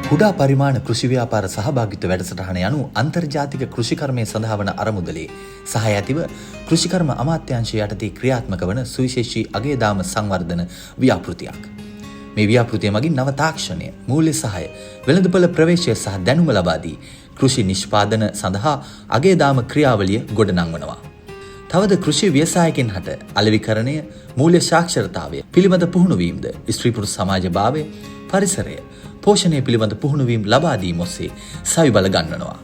කුඩා පරිමාණ කෘෂි ව්‍යාපාර සහභාගිත්ව වැඩසටහන යනු අන්තර්ජාතික කෘෂිකර්මය සඳහා වන අරමුදලේ සහාය ඇතිව කෘෂිකර්ම අමාත්‍යාංශය යටතේ ක්‍රියාත්මක වන සුවිශේෂී අගේදාම සංවර්ධන ව්‍යාපෘතියක්. මේ ව්‍යාපෘතිය මගින් නව තාක්ෂණය, මූල්‍ය සහාය, වෙළඳපොළ ප්‍රවේශය සහ දැනුම ලබා දී කෘෂි නිෂ්පාදන සඳහා අගේදාම ක්‍රියාවලිය ගොඩනංවනවා. තවද කෘෂි ව්‍යවසායකින් හට අලෙවිකරණය, මූල්‍ය සාක්ෂරතාවය පිළිබඳ පුහුණුවීම්ද ස්ත්‍රී පුරුෂ සමාජභාවය, පරිසරය, පෝෂණය පිළිබඳ පුහුණුවීම් ලබා දීම ඔස්සේ සවිබල ගන්වනවා.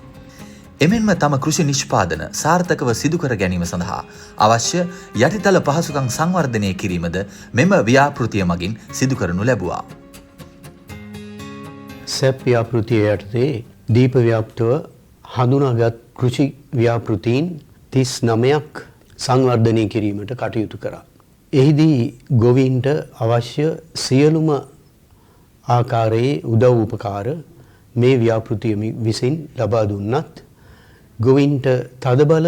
එමෙන්ම තම කෘෂි නිෂ්පාදන සාර්ථකව සිදු කර ගැනීම සඳහා අවශ්‍ය යටිතල පහසුකම් සංවර්ධනය කිරීමද මෙම ව්‍යාපෘතිය මගින් සිදු කරනු ලැබුවා. සැප් ව්‍යාපෘතිය යටතේ දීප ව්‍යාප්තව හඳුනාගත් කෘෂි ව්‍යාපෘතීන් 39ක් සංවර්ධනය කිරීමට කටයුතු කරා. එහිදී ගොවීන්ට අවශ්‍ය සියලුම ආකාරයේ උදව් උපකාර මේ ව්‍යාපෘතිය විසින් ලබා දුන්නත් ගොවීන්ට තදබල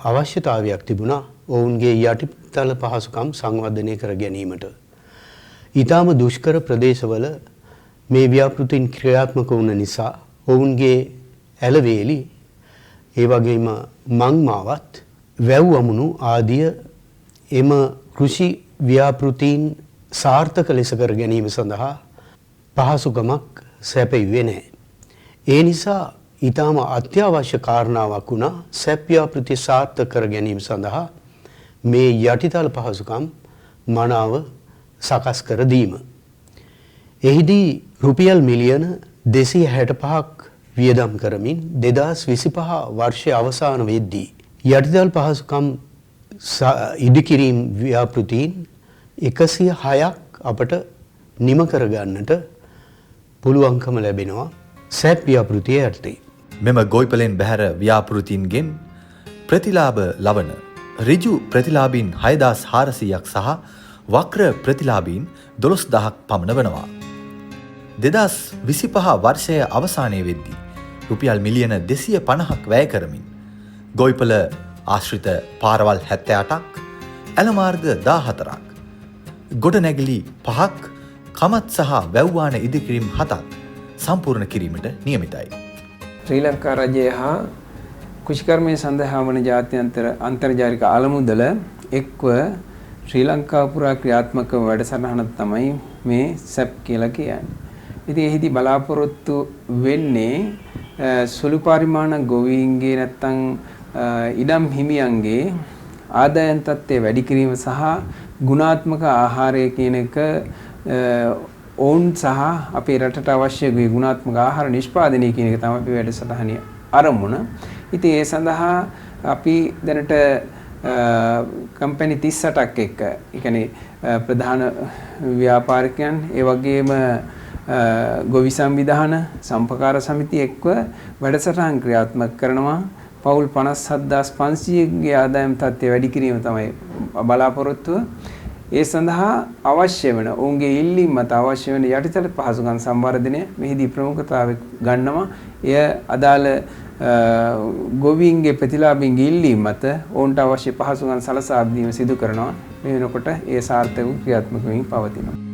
අවශ්‍යතාවයක් තිබුණා ඔවුන්ගේ යටිතල පහසුකම් සංවර්ධනය කර ගැනීමට. ඊටම දුෂ්කර ප්‍රදේශවල මේ ව්‍යාපෘතීන් ක්‍රියාත්මක වුණ නිසා ඔවුන්ගේ ඇලවේලි ඒ වගේම මං මාවත් වැව් වමුණු ආදිය එම කෘෂි ව්‍යාපෘතීන් සාර්ථක ලෙස කර ගැනීම සඳහා පහසුකමක් සැපෙන්නේ නැහැ. ඒ නිසා ඊටම අත්‍යවශ්‍ය කාරණාවක් වුණා සැප් ව්‍යාපෘතිය සාර්ථක කර ගැනීම සඳහා මේ යටිතල පහසුකම් මනාව සකස් කර දීම. එහිදී රුපියල් මිලියන 265ක් වියදම් කරමින් 2025 වර්ෂයේ අවසාන වෙද්දී යටිතල පහසුකම් ඉදිකිරීම ව්‍යාපෘතීන් 106ක් අපට නිම කර ගන්නට පුළුවන්කම ලැබෙනවා සැප් ව්‍යාපෘතිය යටතේ. මෙම ගොවිපලෙන් බැහැර ව්‍යාපෘතීන්ගෙන් ප්‍රතිලාභ ලබන ඍජු ප්‍රතිලාභීන් 6400ක් සහ වක්‍ර ප්‍රතිලාභීන් 12000ක් පමණ වෙනවා. 2025 වර්ෂයේ අවසානයේ වෙද්දී රුපියල් මිලියන 250ක් වැය කරමින් ගොවිපල ආශ්‍රිත පාරවල් 78ක්, ඇලමාර්ග 14ක්, ගොඩනැගිලි 5ක්, කමත් සහ වැව්වාන ඉදිකිරීම් 7ක් සම්පූර්ණ කිරීමට නියමිතයි. ශ්‍රී ලංකා රජය හා කෘෂිකර්මය සඳහා වන ජාත්‍යන්තර අන්තර්ජාතික අලමුදල එක්ව ශ්‍රී ලංකාව පුරා ක්‍රියාත්මක වැඩසටහන තමයි මේ සැප් කියලා කියන්නේ. ඉතින් එහිදී බලාපොරොත්තු වෙන්නේ සුළු පරිමාණ ගොවීන්ගේ නැත්තම් ඉඩම් හිමියන්ගේ ආදායම් තත්ත්වය වැඩි කිරීම සහ ගුණාත්මක ආහාරය කියන එක ඔවුන් සහ අපේ රටට අවශ්‍ය ගුණාත්මක ආහාර නිෂ්පාදනය කියන එක තමයි අපි වැඩසටහනේ අරමුණ. ඉතින් ඒ සඳහා අපි දැනට කම්පැනි 38ක් එක්ක, ඒ කියන්නේ ප්‍රධාන ව්‍යාපාරිකයන්, ඒ වගේම ගොවි සංවිධාන, සම්පකාර සමිති එක්ව වැඩසටහන් ක්‍රියාත්මක කරනවා. පවුල් 57500ගේ ආදායම් තත්ත්වය වැඩි කිරීම තමයි බලාපොරොත්තුව. ඒ සඳහා අවශ්‍ය වෙන ඔවුන්ගේ ඉල්ලීම් මත අවශ්‍ය වෙන යටිතල පහසුකම් සංවර්ධනය මෙහිදී ප්‍රමුඛතාවය ගන්නවා. එය අදාළ ගොවීන්ගේ ප්‍රතිලාභීන්ගේ ඉල්ලීම් මත ඔවුන්ට අවශ්‍ය පහසුකම් සලසා දීම සිදු කරනවා. මේ වෙනකොට ඒ සාර්ථක ක්‍රියාත්මක වෙමින් පවතිනවා.